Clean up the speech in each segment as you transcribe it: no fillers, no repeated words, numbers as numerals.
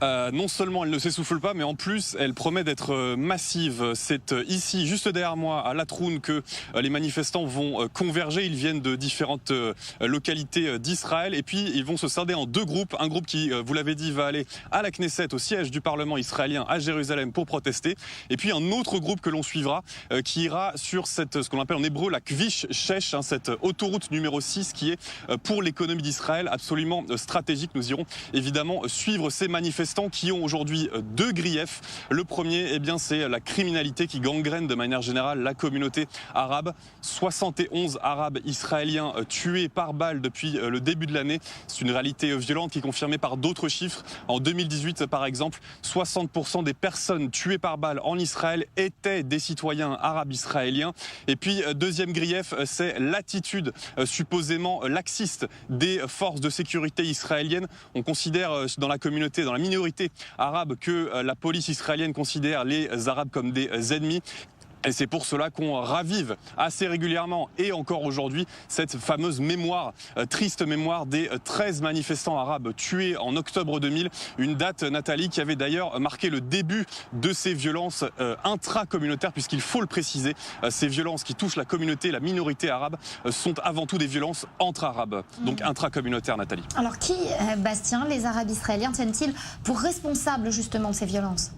Non seulement elle ne s'essouffle pas, mais en plus elle promet d'être massive. C'est ici, juste derrière moi, à Latroun, que les manifestants vont converger. Ils viennent de différentes localités d'Israël et puis ils vont se scinder en deux groupes. Un groupe qui, vous l'avez dit, va aller à la Knesset, au siège du Parlement israélien à Jérusalem pour protester. Et puis un autre groupe que l'on suivra qui ira sur ce qu'on appelle en hébreu la Kvish 6, cette autoroute numéro 6 qui est pour l'économie d'Israël absolument stratégique. Nous irons évidemment suivre ces manifestants qui ont aujourd'hui deux griefs. Le premier, eh bien, c'est la criminalité qui gangrène de manière générale la communauté arabe. 71 Arabes israéliens tués par balle depuis le début de l'année. C'est une réalité violente qui est confirmée par d'autres chiffres. En 2018, par exemple, 60% des personnes tuées par balle en Israël étaient des citoyens arabes israéliens. Et puis, deuxième grief, c'est l'attitude supposément laxiste des forces de sécurité israéliennes. On considère dans la communauté, dans la minorité arabe, que la police israélienne considère les Arabes comme des ennemis. Et c'est pour cela qu'on ravive assez régulièrement et encore aujourd'hui cette fameuse mémoire, triste mémoire des 13 manifestants arabes tués en octobre 2000. Une date, Nathalie, qui avait d'ailleurs marqué le début de ces violences intracommunautaires, puisqu'il faut le préciser, ces violences qui touchent la communauté, la minorité arabe, sont avant tout des violences entre arabes, donc intracommunautaires, Nathalie. Alors qui, Bastien, les Arabes israéliens tiennent-ils pour responsables justement de ces violences ?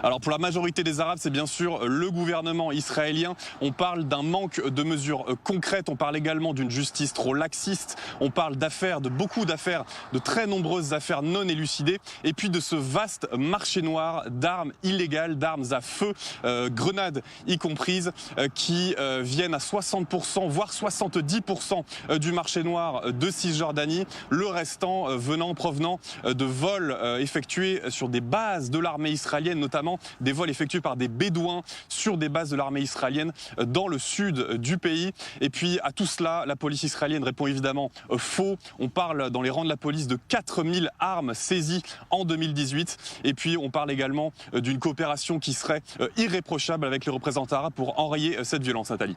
Alors pour la majorité des Arabes, c'est bien sûr le gouvernement israélien. On parle d'un manque de mesures concrètes, on parle également d'une justice trop laxiste, on parle d'affaires, de beaucoup d'affaires, de très nombreuses affaires non élucidées, et puis de ce vaste marché noir d'armes illégales, d'armes à feu, grenades y comprises, qui viennent à 60%, voire 70% du marché noir de Cisjordanie, le restant provenant de vols effectués sur des bases de l'armée israélienne, notamment des vols effectués par des bédouins sur des bases de l'armée israélienne dans le sud du pays. Et puis à tout cela, la police israélienne répond évidemment faux. On parle dans les rangs de la police de 4000 armes saisies en 2018. Et puis on parle également d'une coopération qui serait irréprochable avec les représentants arabes pour enrayer cette violence, Nathalie.